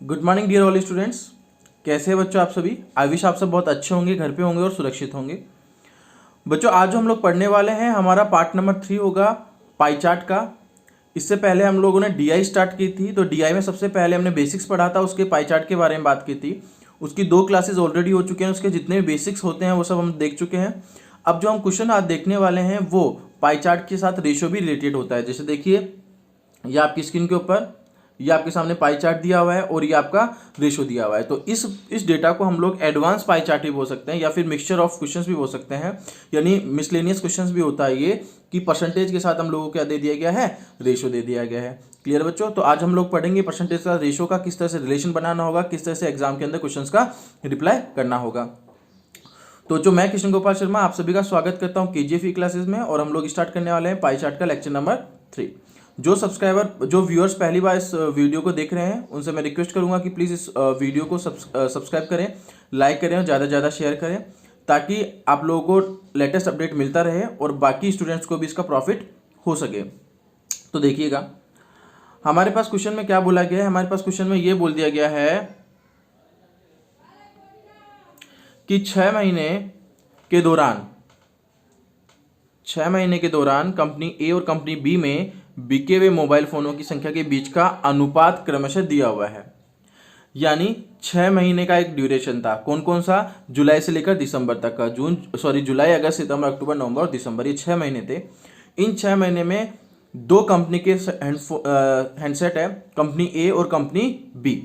Good morning dear all students. कैसे हैं बच्चों आप सभी? आई विश आप सब बहुत अच्छे होंगे, घर पे होंगे और सुरक्षित होंगे। बच्चों आज जो हम लोग पढ़ने वाले हैं हमारा पार्ट नंबर 3 होगा पाई चार्ट का। इससे पहले हम लोगों ने डीआई स्टार्ट की थी, तो डीआई में सबसे पहले हमने बेसिक्स पढ़ा था, उसके पाई चार्ट के बारे में बात की थी। उसकी 2 क्लासेस ऑलरेडी हो चुके हैं, उसके जितने भी बेसिक्स होते हैं वो सब हम देख चुके हैं। अब जो हम क्वेश्चन आज देखने वाले हैं वो पाई चार्ट के साथ रेशो भी रिलेटेड होता है। जैसे देखिए ये आपकी स्क्रीन के ऊपर ये आपके सामने पाई चार्ट दिया हुआ है और ये आपका रेशो दिया हुआ है। तो इस डेटा को हम लोग एडवांस पाई चार्ट भी बोल सकते हैं या फिर मिक्सचर ऑफ क्वेश्चंस भी बोल सकते हैं, यानी मिसलेनियस क्वेश्चंस भी होता है ये कि परसेंटेज के साथ हम लोगों को क्या दे दिया गया है, रेशो दे दिया गया है। क्लियर बच्चों? तो आज हम लोग पढ़ेंगे परसेंटेज का रेशो का किस तरह से रिलेशन बनाना होगा, किस तरह से एग्जाम के अंदर क्वेश्चंस का रिप्लाई करना होगा। तो जो मैं कृष्ण गोपाल शर्मा आप सभी का स्वागत करता हूं केजीएफ क्लासेस में, और हम लोग स्टार्ट करने वाले हैं पाई चार्ट का लेक्चर नंबर 3। जो व्यूअर्स पहली बार इस वीडियो को देख रहे हैं उनसे मैं रिक्वेस्ट करूंगा कि प्लीज़ इस वीडियो को सब्सक्राइब करें, लाइक करें और ज़्यादा से ज़्यादा शेयर करें, ताकि आप लोगों को लेटेस्ट अपडेट मिलता रहे और बाकी स्टूडेंट्स को भी इसका प्रॉफिट हो सके। तो देखिएगा हमारे पास क्वेश्चन में क्या बोला गया है। हमारे पास क्वेश्चन में ये बोल दिया गया है कि 6 महीने के दौरान कंपनी ए और कंपनी बी में बिके हुए मोबाइल फोनों की संख्या के बीच का अनुपात क्रमशः दिया हुआ है। यानी 6 महीने का एक ड्यूरेशन था, कौन कौन सा, जुलाई से लेकर दिसंबर तक का, जुलाई, अगस्त, सितंबर, अक्टूबर, नवंबर और दिसंबर, ये 6 महीने थे। इन 6 महीने में 2 कंपनी के हैंडसेट है, कंपनी ए और कंपनी बी।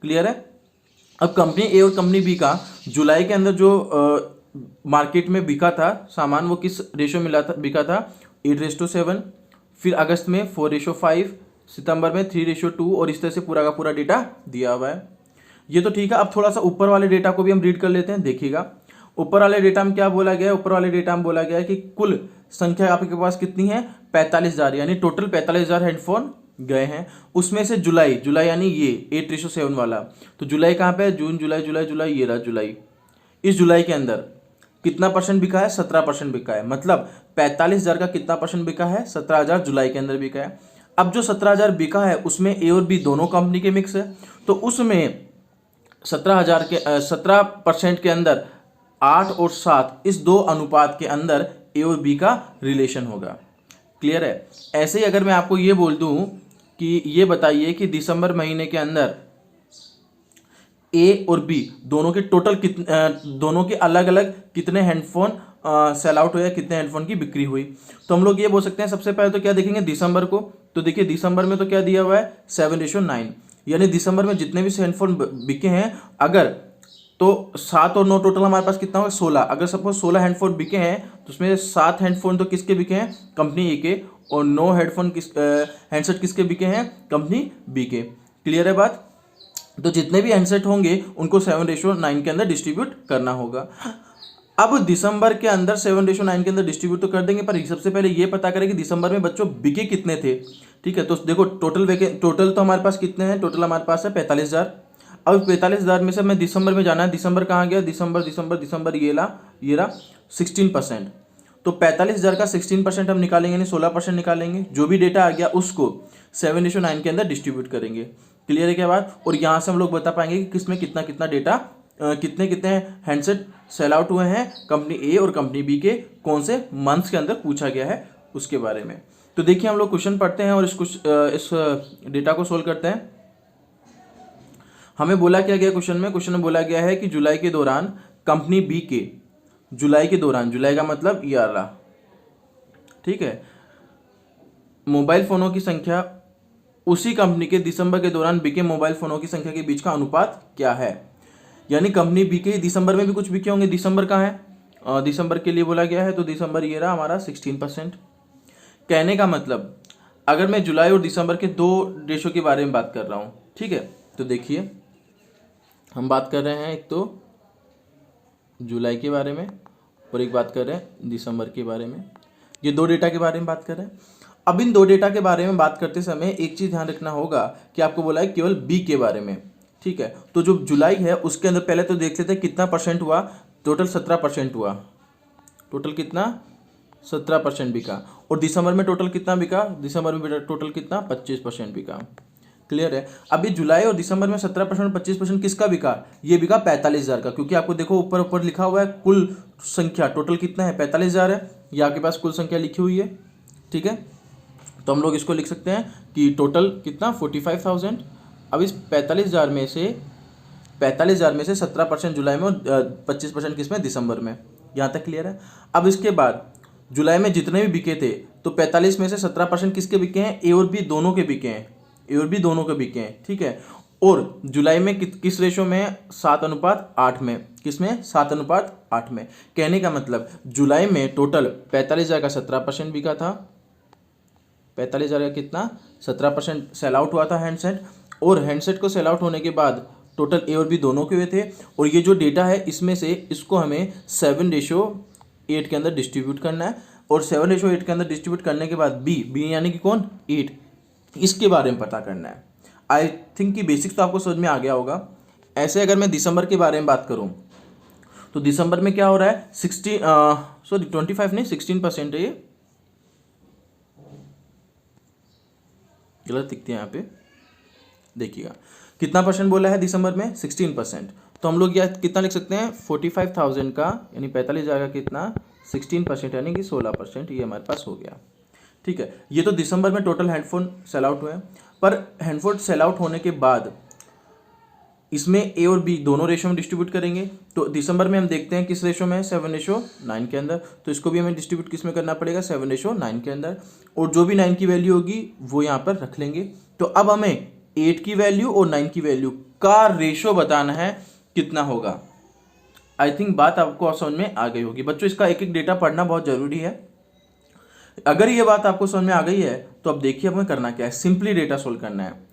क्लियर है? अब कंपनी ए और कंपनी बी का जुलाई के अंदर जो मार्केट में बिका था सामान, वो किस रेशो मिला था, बिका था 8:7, फिर अगस्त में 4:5, सितंबर में 3:2 और इस तरह से पूरा का पूरा डेटा दिया हुआ है। ये तो ठीक है। अब थोड़ा सा ऊपर वाले डेटा को भी हम रीड कर लेते हैं। देखिएगा ऊपर वाले डेटा में क्या बोला गया है। ऊपर वाले डेटा में बोला गया है कि कुल संख्या आपके पास कितनी है, 45,000, यानी टोटल 45,000 हेडफोन गए हैं। उसमें से जुलाई यानी ये 8:7 वाला, तो जुलाई कहाँ पे है, जून, जुलाई, ये रहा जुलाई। इस जुलाई के अंदर कितना परसेंट बिका है, 17% बिका है। मतलब 45,000 का कितना परसेंट बिका है, 17,000 जुलाई के अंदर बिका है। अब जो 17,000 बिका है उसमें ए और बी दोनों कंपनी के मिक्स है, तो उसमें 17% के अंदर 8 और 7, इस 2 अनुपात के अंदर ए और बी का रिलेशन होगा। क्लियर है? ऐसे ही अगर मैं आपको ये बोल दूं कि ये बताइए कि दिसंबर महीने के अंदर ए और बी दोनों के टोटल दोनों के अलग अलग कितने हैंडफोन सेल आउट हुए, कितने हैंडफोन की बिक्री हुई, तो हम लोग ये बोल सकते हैं। सबसे पहले तो क्या देखेंगे, दिसंबर को। तो देखिए दिसंबर में तो क्या दिया हुआ है, 7:9, यानी दिसंबर में जितने भी हैंडफोन बिके हैं, अगर तो 7 और 9 टोटल हमारे पास कितना होगा, 16। अगर सपोज 16 हैंडफोन बिके हैं तो उसमें 7 हैंडफोन तो किसके बिके हैं, कंपनी ए के, और 9 हैंडसेट किसके बिके हैं, कंपनी बी के। क्लियर है बात? तो जितने भी हैंडसेट होंगे उनको 7:9 के अंदर डिस्ट्रीब्यूट करना होगा। अब दिसंबर के अंदर 7:9 के अंदर डिस्ट्रीब्यूट तो कर देंगे, पर सबसे पहले ये पता करें कि दिसंबर में बच्चों बिके कितने थे। ठीक है, तो देखो टोटल तो हमारे पास कितने हैं, टोटल हमारे पास है 45,000। अब 45,000 में से हमें दिसंबर में जाना है। दिसंबर कहाँ गया, दिसंबर, ये रहा 16%। तो 45,000 का 16% हम निकालेंगे, यानी 16% निकालेंगे। जो भी डेटा आ गया उसको 7:9 के अंदर डिस्ट्रीब्यूट करेंगे। क्लियर है क्या बात? और यहाँ से हम लोग बता पाएंगे कि किसमें कितना कितना डेटा, कितने कितने हैंडसेट सेल आउट हुए हैं कंपनी ए और कंपनी बी के, कौन से मंथ्स के अंदर पूछा गया है उसके बारे में। तो देखिए हम लोग क्वेश्चन पढ़ते हैं और इस डेटा को सोल्व करते हैं। हमें बोला क्या गया क्वेश्चन में बोला गया है कि जुलाई के दौरान कंपनी बी के, जुलाई का मतलब ये रहा, ठीक है, मोबाइल फोनों की संख्या उसी कंपनी के दिसंबर के दौरान बिके मोबाइल फोनों की संख्या के बीच का अनुपात क्या है। यानी कंपनी बी के दिसंबर में भी कुछ बिके होंगे। दिसंबर कहाँ है, दिसंबर के लिए बोला गया है, तो दिसंबर ये रहा हमारा 16%। कहने का मतलब अगर मैं जुलाई और दिसंबर के 2 रेशो के बारे में बात कर रहा हूँ, ठीक है, तो देखिए हम बात कर रहे हैं एक तो जुलाई के बारे में और एक बात कर रहे हैं दिसंबर के बारे में। ये 2 डेटा के बारे में बात कर रहे हैं। अब इन 2 डेटा के बारे में बात करते समय एक चीज ध्यान रखना होगा कि आपको बोला है केवल बी के बारे में। ठीक है, तो जो जुलाई है उसके अंदर पहले तो देख लेते हैं कितना परसेंट हुआ, टोटल 17% हुआ। टोटल कितना, 17% बिका। और दिसंबर में टोटल कितना बिका, दिसंबर में टोटल कितना, 25% बिका। क्लियर है। अभी जुलाई और दिसंबर में 17% और 25% किसका बिका? ये बिका 45,000 का, क्योंकि आपको देखो ऊपर ऊपर लिखा हुआ है कुल संख्या टोटल कितना है, 45,000 है। ये आपके पास कुल संख्या लिखी हुई है, ठीक है। तो हम लोग इसको लिख सकते हैं कि टोटल कितना 45,000। अब इस 45,000 में से 17% जुलाई में और 25% किस में, दिसंबर में। यहाँ तक क्लियर है। अब इसके बाद जुलाई में जितने भी बिके थे तो 45 में से 17% किसके बिके हैं? ए और बी दोनों के बिके हैं, ए और बी दोनों के बिके हैं, ठीक है। और जुलाई में किस रेशो में? 7:8 में। किस में? 7:8 में। कहने का मतलब जुलाई में टोटल 45,000 का 17% बिका था, 45,000 का कितना? 17% सेल आउट हुआ था हैंडसेट। और हैंडसेट को सेल आउट होने के बाद टोटल ए और बी दोनों के हुए थे। और ये जो डेटा है इसमें से इसको हमें 7:8 के अंदर डिस्ट्रीब्यूट करना है। और 7:8 के अंदर डिस्ट्रीब्यूट करने के बाद बी यानी कि कौन? 8, इसके बारे में पता करना है। आई थिंक कि बेसिक्स तो आपको समझ में आ गया होगा। ऐसे अगर मैं दिसंबर के बारे में बात करूं तो दिसंबर में क्या हो रहा है? 25 नहीं 16% है, ये गलत दिखती है यहाँ पे, देखिएगा कितना परसेंट बोला है दिसंबर में? 16%। तो हम लोग यह कितना लिख सकते हैं? 45,000 का यानी 45,000 का कितना? 16% यानी कि 16%, ये हमारे पास हो गया, ठीक है। ये तो दिसंबर में टोटल हेडफोन सेल आउट हुए हैं। पर हेडफोन सेल आउट होने के बाद इसमें ए और बी दोनों रेशो में डिस्ट्रीब्यूट करेंगे। तो दिसंबर में हम देखते हैं किस रेशो में है? 7:9 के अंदर। तो इसको भी हमें डिस्ट्रीब्यूट किस में करना पड़ेगा? 7:9 के अंदर। और जो भी 9 की वैल्यू होगी वो यहाँ पर रख लेंगे। तो अब हमें 8 की वैल्यू और 9 की वैल्यू का रेशो बताना है कितना होगा। आई थिंक बात आपको समझ में आ गई होगी बच्चों। इसका एक एक डेटा पढ़ना बहुत जरूरी है। अगर ये बात आपको समझ में आ गई है तो अब देखिए हमें करना क्या है, सिंपली डेटा सोल्व करना है।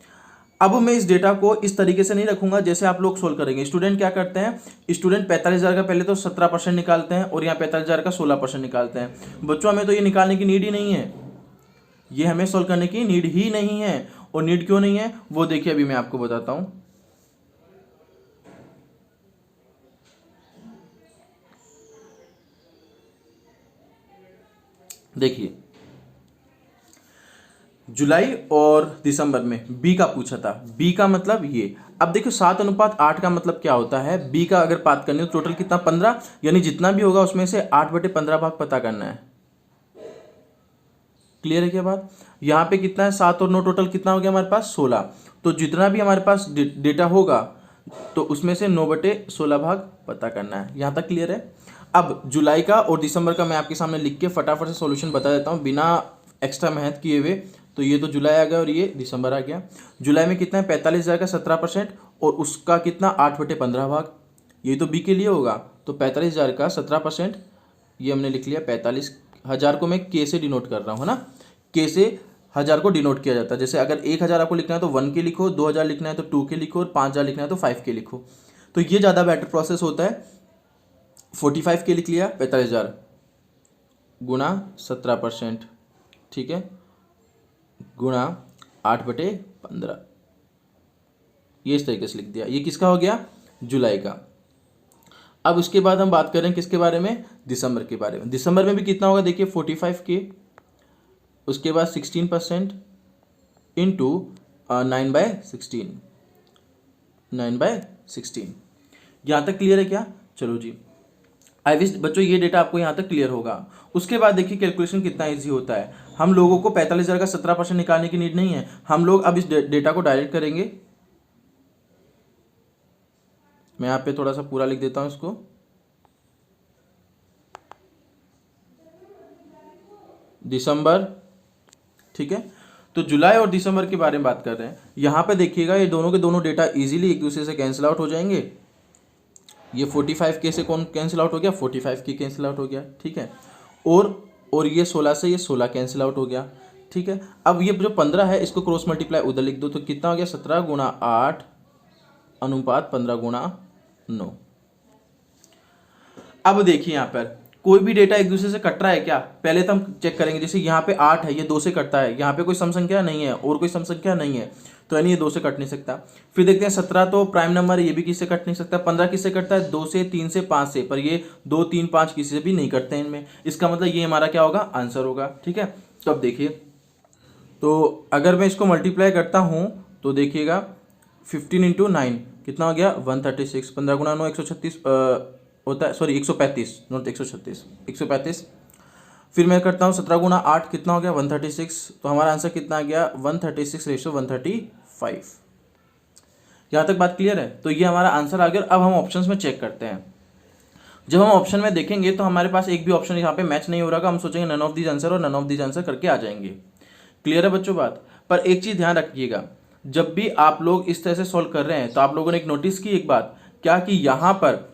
अब मैं इस डेटा को इस तरीके से नहीं रखूंगा जैसे आप लोग सोल्व करेंगे। स्टूडेंट क्या करते हैं? स्टूडेंट 45,000 का पहले तो 17% निकालते हैं और यहाँ 45,000 का 16% निकालते हैं। बच्चों हमें तो ये निकालने की नीड ही नहीं है, ये हमें सोल्व करने की नीड ही नहीं है। और नीड क्यों नहीं है वो देखिए अभी मैं आपको बताता हूं। देखिए जुलाई और दिसंबर में बी का पूछा था, बी का मतलब ये। अब देखो 7:8 का मतलब क्या होता है? बी का अगर बात करनी हो टोटल कितना? 15, यानी जितना भी होगा उसमें से 8/15 भाग पता करना है। क्लियर है क्या बात? यहाँ पे कितना है? 7 और 9 टोटल कितना हो गया हमारे पास? 16। तो जितना भी हमारे पास डेटा होगा तो उसमें से 9/16 भाग पता करना है। यहाँ तक क्लियर है? अब जुलाई का और दिसंबर का मैं आपके सामने लिख के फटाफट से सॉल्यूशन बता देता हूँ बिना एक्स्ट्रा मेहनत किए हुए। तो ये तो जुलाई आ गया और ये दिसंबर आ गया। जुलाई में कितना है? 45,000 का 17% और उसका कितना? 8/15 भाग। ये तो बी के लिए होगा। तो 45,000 का 17%, ये हमने लिख लिया 45,000 को मैं के से डिनोट कर रहा हूँ, है ना। के से 1000 को डिनोट किया जाता है। जैसे अगर 1,000 आपको लिखना है तो 1 के लिखो, 2,000 लिखना है तो 2 के लिखो और 5,000 लिखना है तो 5 के लिखो। तो ये ज़्यादा बेटर प्रोसेस होता है। 45 के लिख लिया, 45,000 गुणा 17%, ठीक है, गुणा 8/15, ये इस तरीके से लिख दिया। ये किसका हो गया? जुलाई का। अब उसके बाद हम बात करें किसके बारे में? दिसंबर के बारे में। दिसंबर में भी कितना होगा देखिए 45 के, उसके बाद 16% इंटू 9/16, 9/16। यहाँ तक क्लियर है क्या? चलो जी, आई विश बच्चों ये डेटा आपको यहाँ तक क्लियर होगा। उसके बाद देखिए कैलकुलेशन कितना इजी होता है। हम लोगों को 45,000 का 17% निकालने की नीड नहीं है। हम लोग अब इस डेटा को डायरेक्ट करेंगे। मैं यहाँ पे थोड़ा सा पूरा लिख देता हूँ इसको। दिसंबर, ठीक है। तो जुलाई और दिसंबर के बारे में बात कर रहे हैं। यहाँ पे देखिएगा ये दोनों के दोनों डेटा इजीली एक दूसरे से कैंसिल आउट हो जाएंगे। ये 45 के से कौन कैंसिल आउट हो गया? 45 के कैंसिल आउट हो गया, ठीक है। और ये 16 से ये 16 कैंसिल आउट हो गया, ठीक है। अब ये जो 15 है इसको क्रॉस मल्टीप्लाई उधर लिख दो तो कितना हो गया? 17 गुणा 8 अनुपात 15 गुणा 9। अब देखिए यहाँ पर कोई भी डेटा एक दूसरे से कट रहा है क्या? पहले तो हम चेक करेंगे। जैसे यहाँ पे 8 है, ये 2 से कटता है। यहाँ पे कोई सम संख्या नहीं है और कोई सम संख्या नहीं है, तो यानी ये 2 से कट नहीं सकता। फिर देखते हैं 17 तो प्राइम नंबर है, ये भी किससे कट नहीं सकता। 15 किससे कटता है? 2 से, 3 से, 5 से, पर ये 2, 3, 5 किसी से भी नहीं कटते हैं इनमें। इसका मतलब ये हमारा क्या होगा? आंसर होगा, ठीक है। तो अब देखिए, तो अगर मैं इसको मल्टीप्लाई करता हूँ तो देखिएगा 15 इंटू 9 कितना हो गया 136, 15 गुना 9 136 होता है, सॉरी 135, नॉट 136, 135। फिर मैं करता हूँ 17 गुना 8 कितना हो गया 136, तो हमारा आंसर कितना आ गया 136:135। यहाँ तक बात क्लियर है? तो ये हमारा आंसर आ गया। अब हम ऑप्शंस में चेक करते हैं। जब हम ऑप्शन में देखेंगे तो हमारे पास एक भी ऑप्शन यहाँ पे मैच नहीं हो रहा, हम सोचेंगे नन ऑफ दीज आंसर और नन ऑफ दीज आंसर करके आ जाएंगे। क्लियर है बच्चों बात? पर एक चीज़ ध्यान रखिएगा, जब भी आप लोग इस तरह से सॉल्व कर रहे हैं तो आप लोगों ने एक नोटिस की एक बात क्या, कि यहाँ पर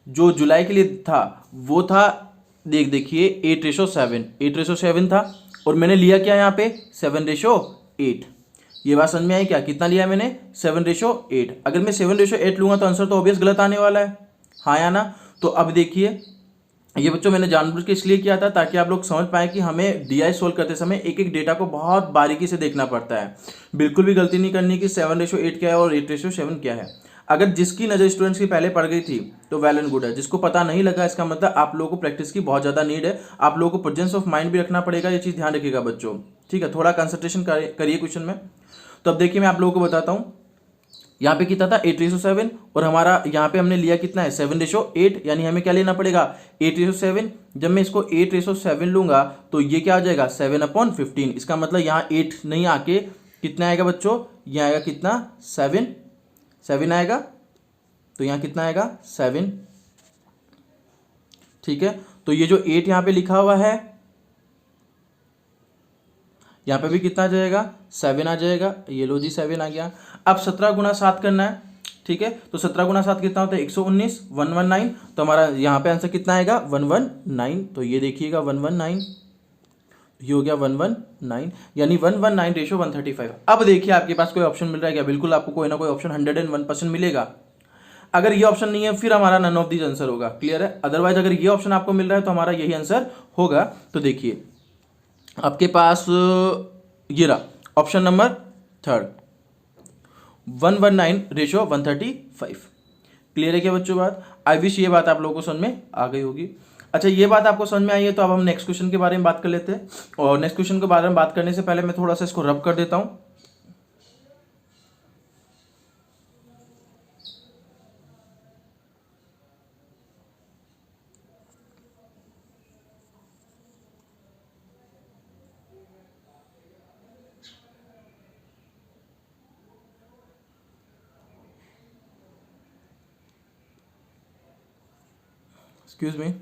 जो जुलाई के लिए था वो था, देखिए 8:7, 8:7 था, और मैंने लिया क्या यहाँ पे 7:8। ये बात समझ में आई क्या? कितना लिया मैंने 7:8। अगर मैं 7:8 लूंगा तो आंसर तो ऑब्वियस गलत आने वाला है, हाँ या ना? तो अब देखिए ये बच्चों मैंने जानबूझ के इसलिए किया था ताकि आप लोग समझ पाएं कि हमें डीआई सोल्व करते समय एक एक डेटा को बहुत बारीकी से देखना पड़ता है। बिल्कुल भी गलती नहीं करनी कि 7:8 क्या है और 8:7 क्या है। अगर जिसकी नज़र स्टूडेंट्स की पहले पड़ गई थी तो वेल एंड गुड है, जिसको पता नहीं लगा इसका मतलब आप लोगों को प्रैक्टिस की बहुत ज़्यादा नीड है। आप लोगों को प्रेजेंस ऑफ माइंड भी रखना पड़ेगा, ये चीज़ ध्यान रखिएगा बच्चों, ठीक है? थोड़ा कंसंट्रेशन करिए क्वेश्चन में। तो अब देखिए मैं आप लोगों को बताता हूँ, यहाँ पे कितना था 8:7 और हमारा यहाँ पे हमने लिया कितना है 7:8, यानी हमें क्या लेना पड़ेगा 8:7। जब मैं इसको 8:7 लूंगा तो ये क्या आ जाएगा 7/15। इसका मतलब यहाँ 8 नहीं आके कितना आएगा बच्चों, ये आएगा कितना 7 आएगा, तो यहाँ कितना आएगा 7, ठीक है? तो ये जो 8 यहाँ पे लिखा हुआ है यहाँ पे भी कितना आ जाएगा 7 आ जाएगा, ये लो जी 7 आ गया। अब 17 गुना 7 करना है, ठीक है? तो 17 गुना 7 कितना होता है 119, 119, तो हमारा यहाँ पे आंसर कितना आएगा 119। तो ये देखिएगा 119, ये हो गया 119, यानी 119:135। अब देखिए आपके पास कोई ऑप्शन मिल रहा है क्या? बिल्कुल आपको कोई ना कोई ऑप्शन 101% मिलेगा। अगर ये ऑप्शन नहीं है फिर हमारा नन ऑफ दीज आंसर होगा, क्लियर है? अदरवाइज अगर ये ऑप्शन आपको मिल रहा है तो हमारा यही आंसर होगा। तो देखिए आपके पास ये रहा ऑप्शन नंबर 3, 119:135। क्लियर है क्या बच्चों बात? आई विश ये बात आप लोगों को समझ में आ गई होगी। अच्छा ये बात आपको समझ में आई है तो अब हम नेक्स्ट क्वेश्चन के बारे में बात कर लेते हैं। और नेक्स्ट क्वेश्चन के बारे में बात करने से पहले मैं थोड़ा सा इसको रब कर देता हूं। Excuse me.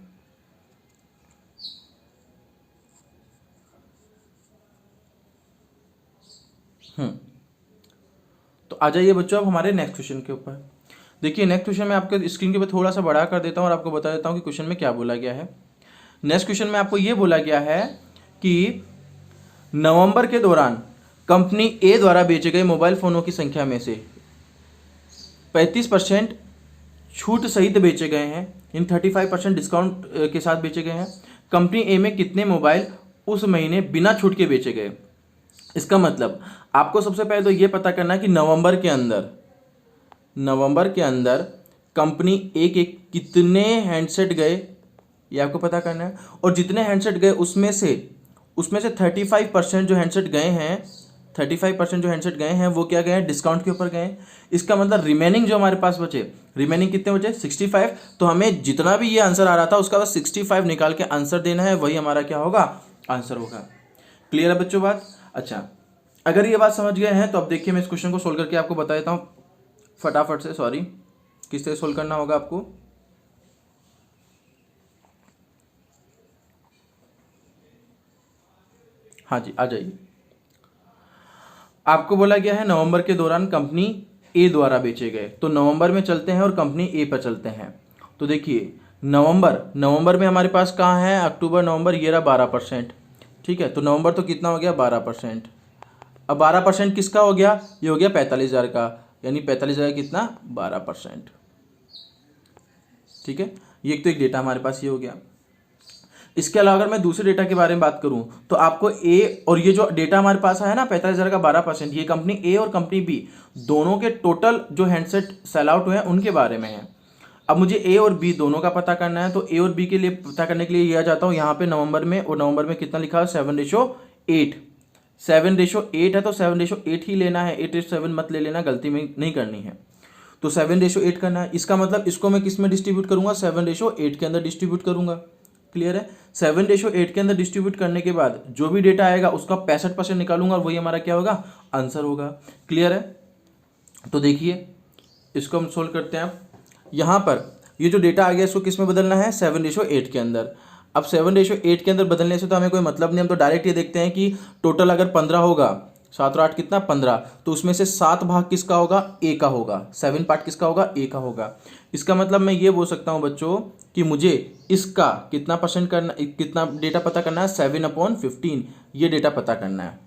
तो आ जाइए बच्चों अब हमारे नेक्स्ट क्वेश्चन के ऊपर। देखिए नेक्स्ट क्वेश्चन में आपके स्क्रीन के ऊपर थोड़ा सा बढ़ा कर देता हूँ और आपको बता देता हूँ कि क्वेश्चन में क्या बोला गया है। नेक्स्ट क्वेश्चन में आपको ये बोला गया है कि नवंबर के दौरान कंपनी ए द्वारा बेचे गए मोबाइल फोनों की संख्या में से 35% छूट सहित बेचे गए हैं, इन 35% डिस्काउंट के साथ बेचे गए हैं। कंपनी ए में कितने मोबाइल उस महीने बिना छूट के बेचे गए? इसका मतलब आपको सबसे पहले तो ये पता करना है कि नवंबर के अंदर कंपनी ए के कितने हैंडसेट गए, ये आपको पता करना है। और जितने हैंडसेट गए उसमें से 35% जो हैंडसेट गए हैं, 35% जो हैंडसेट गए हैं वो क्या गए हैं डिस्काउंट के ऊपर गए। इसका मतलब रिमेनिंग जो हमारे पास बचे, रिमेनिंग कितने बचे 65। तो हमें जितना भी ये आंसर आ रहा था उसका बस 65 निकाल के आंसर देना है, वही हमारा क्या होगा आंसर होगा। क्लियर है बच्चों बात? अच्छा अगर ये बात समझ गए हैं तो अब देखिए मैं इस क्वेश्चन को सोल्व करके आपको बता देता हूँ फटाफट से। सॉरी, किस तरह सोल्व करना होगा आपको। हाँ जी आ जाइए। आपको बोला गया है नवंबर के दौरान कंपनी ए द्वारा बेचे गए, तो नवंबर में चलते हैं और कंपनी ए पर चलते हैं। तो देखिए नवंबर में हमारे पास कहाँ है अक्टूबर नवंबर, ये रहा 12%, ठीक है? तो नवंबर तो कितना हो गया 12%। अब 12% किसका हो गया, ये हो गया 45,000 का, यानी 45,000 कितना 12%, ठीक है? ये तो एक डेटा हमारे पास ये हो गया। इसके अलावा अगर मैं दूसरे डेटा के बारे में बात करूं तो आपको ए और ये जो डेटा हमारे पास है ना 45,000 का 12%, ये कंपनी ए और कंपनी बी दोनों के टोटल जो हैंडसेट सेल आउट हुए हैं उनके बारे में है। अब मुझे ए और बी दोनों का पता करना है, तो ए और बी के लिए पता करने के लिए यह जाता हूँ यहाँ पे नवंबर में, और नवंबर में कितना लिखा है 7:8, 7:8 है तो 7:8 ही लेना है, 8:7 मत ले लेना, गलती में नहीं करनी है। तो 7:8 करना है, इसका मतलब इसको मैं किस में डिस्ट्रीब्यूट करूंगा, 7:8 के अंदर डिस्ट्रीब्यूट करूंगा। क्लियर है। 7:8 के अंदर डिस्ट्रीब्यूट करने के बाद जो भी डेटा आएगा उसका 65% निकालूंगा और वही हमारा क्या होगा, आंसर होगा। क्लियर है। तो देखिए इसको हम सोल्व करते हैं। यहाँ पर ये जो डेटा आ गया इसको किस में बदलना है, 7:8 के अंदर। अब 7:8 के अंदर बदलने से तो हमें कोई मतलब नहीं, हम तो डायरेक्ट ये देखते हैं कि टोटल अगर 15 होगा, 7 और 8 कितना 15, तो उसमें से 7 भाग किसका होगा, ए का होगा, 7 पार्ट किसका होगा, ए का होगा। इसका मतलब मैं ये बोल सकता हूँ बच्चों कि मुझे इसका कितना परसेंट करना, कितना डेटा पता करना है, 7/15 ये डेटा पता करना है।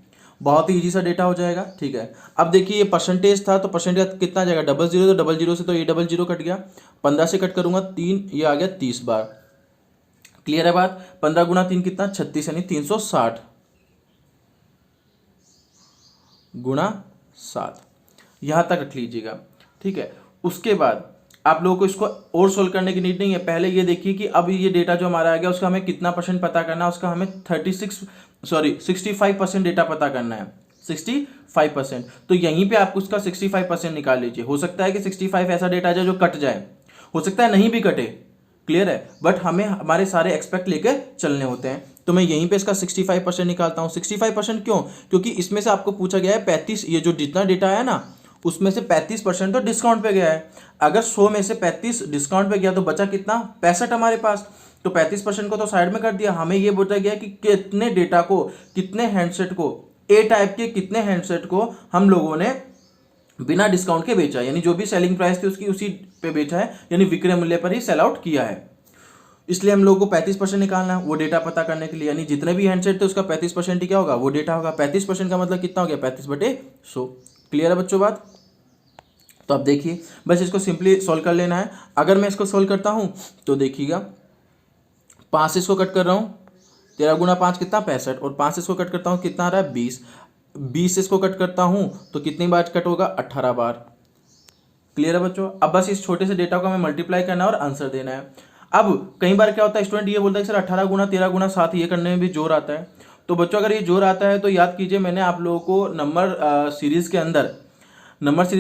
बहुत ही इजी सा डेटा हो जाएगा। ठीक है। अब देखिए ये परसेंटेज था तो परसेंटेज कितना आ जाएगा, 00, तो 00 से तो ये 00 कट गया, 15 से कट करूंगा 3, ये आ गया 30 बार। क्लियर है बात। 15 गुना 3 कितना, 36, यानी 360 गुना 7, यहां तक रख लीजिएगा। ठीक है। उसके बाद आप लोगों को इसको और सोल्व करने की नीड नहीं है, पहले ये देखिए कि अब ये डेटा जो हमारा आ गया उसका हमें कितना परसेंट पता करना है, उसका हमें 65% डेटा पता करना है, 65%। तो यहीं पे आप उसका 65% निकाल लीजिए। हो सकता है कि 65 ऐसा डेटा आ जाए जो कट जाए, हो सकता है नहीं भी कटे। क्लियर है। बट हमें हमारे सारे एक्सपेक्ट लेके चलने होते हैं, तो मैं यहीं पे इसका 65% निकालता हूँ। 65% क्यों, क्योंकि इसमें से आपको पूछा गया है 35, ये जो जितना डेटा है ना उसमें से 35% तो डिस्काउंट पे गया है। अगर 100 में से 35 डिस्काउंट पे गया तो बचा कितना, 65 हमारे पास। तो 35% को तो साइड में कर दिया। हमें ये बोला गया कि कितने डेटा को, कितने हैंडसेट को, ए टाइप के कितने हैंडसेट को हम लोगों ने बिना डिस्काउंट के बेचा, यानी जो भी सेलिंग प्राइस थी उसकी उसी पे बेचा है, यानी विक्रय मूल्य पर ही सेल आउट किया है। इसलिए हम लोगों को 35% निकालना है वो डेटा पता करने के लिए, यानी जितने भी हैंडसेट थे उसका 35% ही क्या होगा, वो डेटा होगा। 35% का मतलब कितना हो गया, 35/100। क्लियर है बच्चों बात। तो अब देखिए बस इसको सिंपली सॉल्व कर लेना है। अगर मैं इसको सॉल्व करता हूं तो देखिएगा 5 से इसको कट कर रहा हूं, 13 गुना 5 कितना 65, और 5 से इसको कट करता हूं कितना आ रहा है 20, 20 से इसको कट करता हूं तो कितनी बार कट होगा, 18 बार। क्लियर है बच्चों। अब बस इस छोटे से डेटा को हमें मल्टीप्लाई करना है और आंसर देना है। अब कई बार क्या होता है, स्टूडेंट ये बोलता है सर 18 गुना 13 गुना 7 ये करने में भी जोर आता है। तो बच्चों अगर ये जोर आता है तो याद कीजिए मैंने आप लोगों को नंबर सीरीज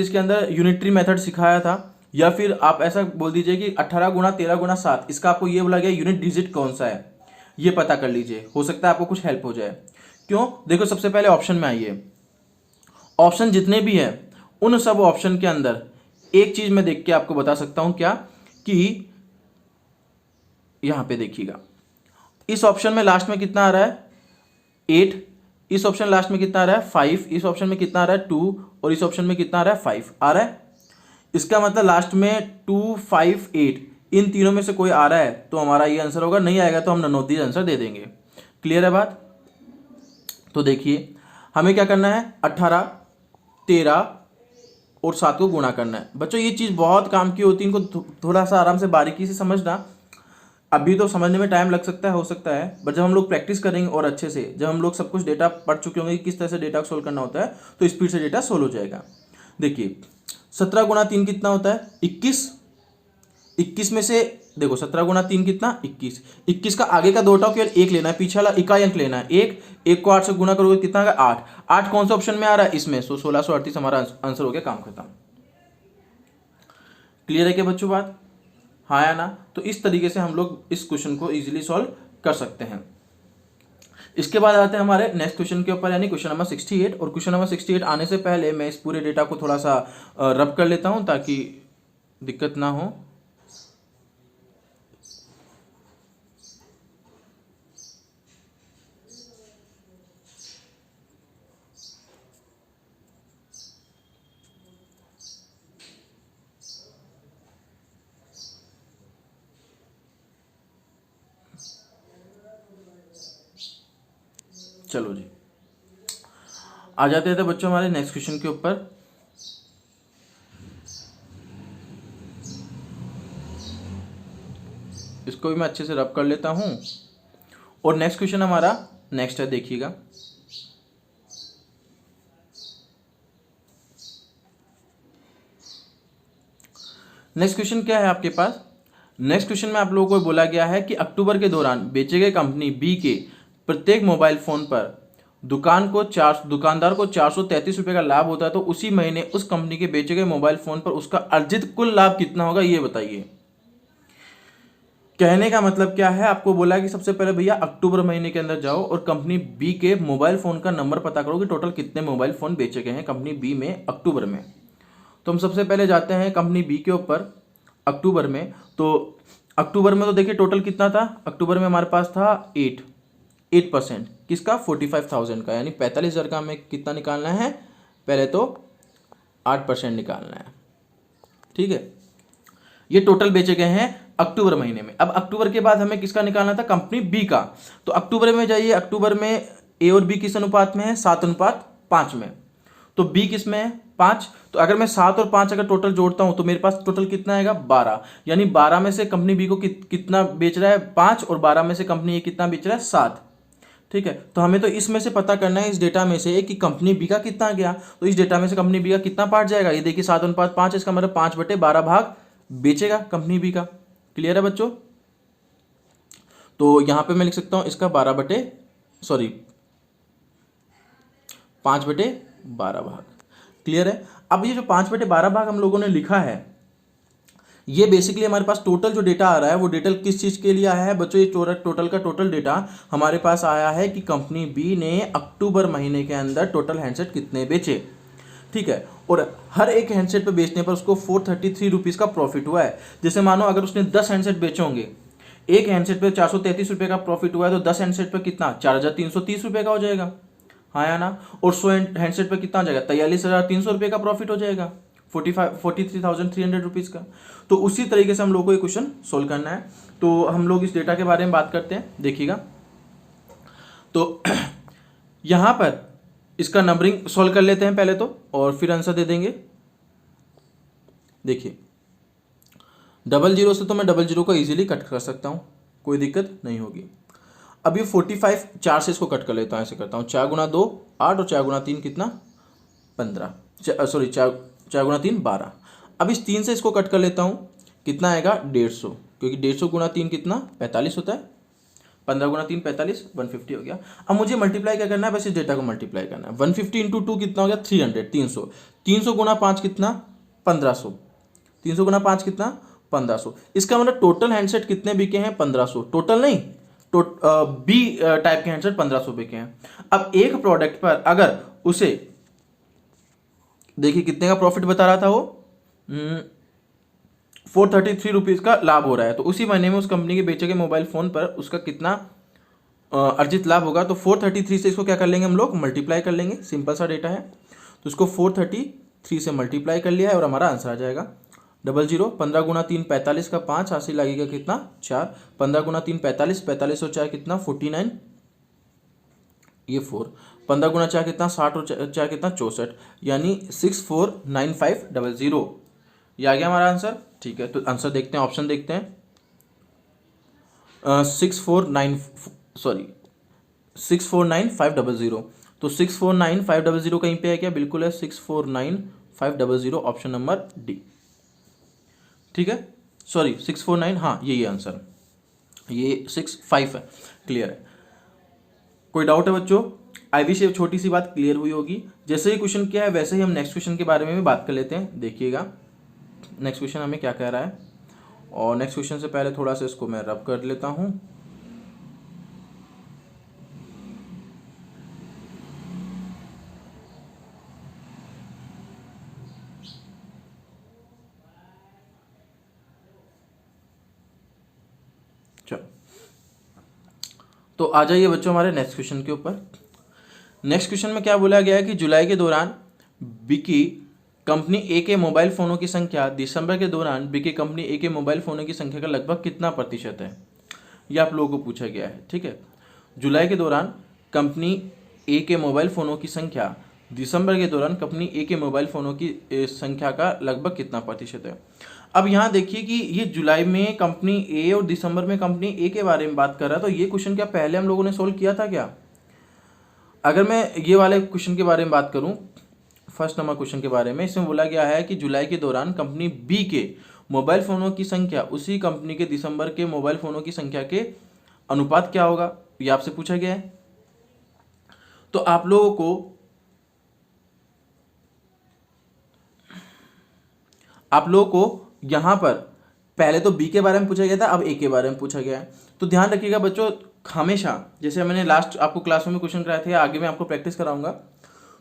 के अंदर यूनिटरी मेथड सिखाया था, या फिर आप ऐसा बोल दीजिए कि 18 गुना 13 गुना 7, इसका आपको ये बोला गया यूनिट डिजिट कौन सा है, ये पता कर लीजिए, हो सकता है आपको कुछ हेल्प हो जाए। क्यों, देखो सबसे पहले ऑप्शन में आइए। ऑप्शन जितने भी हैं उन सब ऑप्शन के अंदर एक चीज मैं देख के आपको बता सकता हूं, क्या कि यहां पे देखिएगा इस ऑप्शन में लास्ट में कितना आ रहा है 8, इस ऑप्शन लास्ट में कितना आ रहा है 5, इस ऑप्शन में कितना आ रहा है 2, और इस ऑप्शन में कितना आ रहा है 5 आ रहा है। इसका मतलब लास्ट में 2, 5, 8 इन तीनों में से कोई आ रहा है तो हमारा ये आंसर होगा, नहीं आएगा तो हम ननौती आंसर दे देंगे। क्लियर है बात। तो देखिए हमें क्या करना है, 18, 13 और 7 को गुणा करना है। बच्चों ये चीज़ बहुत काम की होती है, इनको थोड़ा सा आराम से बारीकी से समझना। अभी तो समझने में टाइम लग सकता है, हो सकता है, बट जब हम लोग प्रैक्टिस करेंगे और अच्छे से, जब हम लोग सब कुछ डेटा पढ़ चुके होंगे कि किस तरह से डेटा को सोल्व करना होता है, तो स्पीड से डेटा सोल्व हो जाएगा। देखिए 17 गुना 3 कितना होता है 21, 21 में से देखो 17 गुना 3 कितना 21, 21 का आगे का दो टाव केवल एक लेना है, पीछे वाला इकाई अंक लेना है, एक को 8 से गुना करोगे कितना होगा 8, 8 कौन सा ऑप्शन में आ रहा है इसमें, 1638 हमारा आंसर हो गया, काम खत्म। क्लियर है क्या बच्चों बात, हाँ या ना। तो इस तरीके से हम लोग इस क्वेश्चन को इजीली सॉल्व कर सकते हैं। इसके बाद आते हैं हमारे नेक्स्ट क्वेश्चन के ऊपर, यानी क्वेश्चन नंबर 68। और क्वेश्चन नंबर 68 आने से पहले मैं इस पूरे डेटा को थोड़ा सा रब कर लेता हूं ताकि दिक्कत ना हो। चलो जी आ जाते हैं तो बच्चों हमारे नेक्स्ट क्वेश्चन के ऊपर। इसको भी मैं अच्छे से रब कर लेता हूं। और नेक्स्ट क्वेश्चन हमारा नेक्स्ट है, देखिएगा नेक्स्ट क्वेश्चन क्या है आपके पास। नेक्स्ट क्वेश्चन में आप लोगों को बोला गया है कि अक्टूबर के दौरान बेचे गए कंपनी बी के प्रत्येक मोबाइल फोन पर दुकानदार को 433 रुपये का लाभ होता है, तो उसी महीने उस कंपनी के बेचे गए मोबाइल फोन पर उसका अर्जित कुल लाभ कितना होगा, ये बताइए। कहने का मतलब क्या है, आपको बोला कि सबसे पहले भैया अक्टूबर महीने के अंदर जाओ और कंपनी बी के मोबाइल फोन का नंबर पता करो कि टोटल कितने मोबाइल फोन बेचे गए हैं कंपनी बी में अक्टूबर में। तो हम सबसे पहले जाते हैं कंपनी बी के ऊपर अक्टूबर में। तो अक्टूबर में तो देखिए टोटल कितना था, अक्टूबर में हमारे पास था 8% किसका, 45,000 का, यानी 45,000 का हमें कितना निकालना है, पहले तो 8% निकालना है। ठीक है, ये टोटल बेचे गए हैं अक्टूबर महीने में। अब अक्टूबर के बाद हमें किसका निकालना था, कंपनी बी का। तो अक्टूबर में जाइए, अक्टूबर में ए और बी किस अनुपात में है, 7:5 में। तो बी किस में है, 5। तो अगर मैं 7 और 5 अगर टोटल जोड़ता हूं तो मेरे पास टोटल कितना आएगा, 12। यानी 12 में से कंपनी बी को कितना बेच रहा है, 5, और 12 में से कंपनी ए कितना बेच रहा है, 7। ठीक है, तो हमें तो इसमें से पता करना है, इस डेटा में से कि कंपनी बी का कितना गया। तो इस डेटा में से कंपनी बी का कितना पार्ट जाएगा, ये देखिए 7:5, इसका मतलब 5/12 भाग बेचेगा कंपनी बी का। क्लियर है बच्चों। तो यहां पे मैं लिख सकता हूं इसका 5/12 भाग। क्लियर है। अब ये जो 5/12 भाग हम लोगों ने लिखा है, ये बेसिकली हमारे पास टोटल जो डेटा आ रहा है वो डेटा किस चीज के लिए आया है बच्चों, ये टोटल का टोटल डेटा हमारे पास आया है कि कंपनी बी ने अक्टूबर महीने के अंदर टोटल हैंडसेट कितने बेचे। ठीक है, और हर एक हैंडसेट पे बेचने पर उसको 433 रुपीज का प्रॉफिट हुआ है। जैसे मानो अगर उसने 10 हैंडसेट बेचे होंगे, एक हैंडसेट पे 433 रुपये का प्रॉफिट हुआ है, तो 10 हैंडसेट पे कितना, 4,330 रुपये का हो जाएगा, हाँ या ना। और 100 हैंडसेट पे कितना हो जाएगा, 43,300 रुपये का प्रॉफिट हो जाएगा, 43,300 रुपीज़ का। तो उसी तरीके से हम लोग को ये क्वेश्चन सोल्व करना है। तो हम लोग इस डेटा के बारे में बात करते हैं, देखिएगा। तो यहां पर इसका नंबरिंग सॉल्व कर लेते हैं पहले तो, और फिर आंसर दे देंगे। देखिए 00 से तो मैं 00 को इजीली कट कर सकता हूं, कोई दिक्कत नहीं होगी। अब ये 45, 4 से इसको कट कर लेता हूं, ऐसे करता हूं, 4 × 2 8 और 4 × 3 कितना, 15, सॉरी 4 × 3 12। अब इस 3 से इसको कट कर लेता हूं, कितना आएगा, 150, क्योंकि 150 × 3 कितना, 45 होता है, 15 × 3 45, 150 हो गया। अब मुझे मल्टीप्लाई क्या करना है, बस इस डेटा को मल्टीप्लाई करना है। 150 × 2 कितना हो गया, 300, 300 × 5 कितना, 1500, 300 × 5 कितना, 1500। इसका मतलब टोटल हैंडसेट कितने बिके हैं, 1500, टोटल नहीं, बी टाइप के हैंडसेट 1500 बिके हैं। अब एक प्रोडक्ट पर अगर उसे देखिए कितने का प्रॉफिट बता रहा था वो, 433 रुपीज का लाभ हो रहा है, तो उसी महीने में उस कंपनी के बेचे गए मोबाइल फोन पर उसका कितना अर्जित लाभ होगा। तो 433 से इसको क्या कर लेंगे हम लोग, मल्टीप्लाई कर लेंगे, सिंपल सा डेटा है। तो इसको 433 से मल्टीप्लाई कर लिया है और हमारा आंसर आ जाएगा 00। 15 × 3 45 का 5, हासिल लगेगा कितना, 4। 15 × 3 45, 45 और 4 कितना, 49, ये 4। 15 × 4 कितना, 60 और 4 कितना, 64, यानी 649500। ये आ गया हमारा आंसर। ठीक है, तो आंसर देखते हैं, ऑप्शन देखते हैं। 649,500। तो 649,500 कहीं पे है क्या, बिल्कुल है, 649,500, ऑप्शन नंबर डी। ठीक है, सॉरी 649, हाँ ये आंसर, ये 65 है। क्लियर है, कोई डाउट है बच्चों? आई विश ये छोटी सी बात क्लियर हुई होगी। जैसे ही क्वेश्चन क्या है वैसे ही हम नेक्स्ट क्वेश्चन के बारे में भी बात कर लेते हैं। देखिएगा नेक्स्ट क्वेश्चन हमें क्या कह रहा है, और नेक्स्ट क्वेश्चन से पहले थोड़ा सा इसको मैं रब कर लेता हूं। चलो, तो आ जाइए बच्चों हमारे नेक्स्ट क्वेश्चन के ऊपर। नेक्स्ट क्वेश्चन में क्या बोला गया है कि जुलाई के दौरान बिकी कंपनी ए के मोबाइल फ़ोनों की संख्या दिसंबर के दौरान बिकी कंपनी ए के मोबाइल फ़ोनों की संख्या का लगभग कितना प्रतिशत है, यह आप लोगों को पूछा गया है। ठीक है, जुलाई के दौरान कंपनी ए के मोबाइल फ़ोनों की संख्या दिसंबर के दौरान कंपनी ए के मोबाइल फ़ोनों की संख्या का लगभग कितना प्रतिशत है। अब यहाँ देखिए कि ये जुलाई में कंपनी ए और दिसंबर में कंपनी ए के बारे में बात कर रहा है, तो ये क्वेश्चन क्या पहले हम लोगों ने सोल्व किया था क्या? अगर मैं ये वाले क्वेश्चन के बारे में बात करूं, फर्स्ट नंबर क्वेश्चन के बारे में, इसमें बोला गया है कि जुलाई के दौरान कंपनी बी के मोबाइल फ़ोनों की संख्या उसी कंपनी के दिसंबर के मोबाइल फ़ोनों की संख्या के अनुपात क्या होगा, ये आपसे पूछा गया है। तो आप लोगों को यहाँ पर पहले तो बी के बारे में पूछा गया था, अब ए के बारे में पूछा गया है। तो ध्यान रखिएगा बच्चों, हमेशा जैसे मैंने लास्ट आपको क्लास में क्वेश्चन कराए थे, आगे मैं आपको प्रैक्टिस कराऊंगा।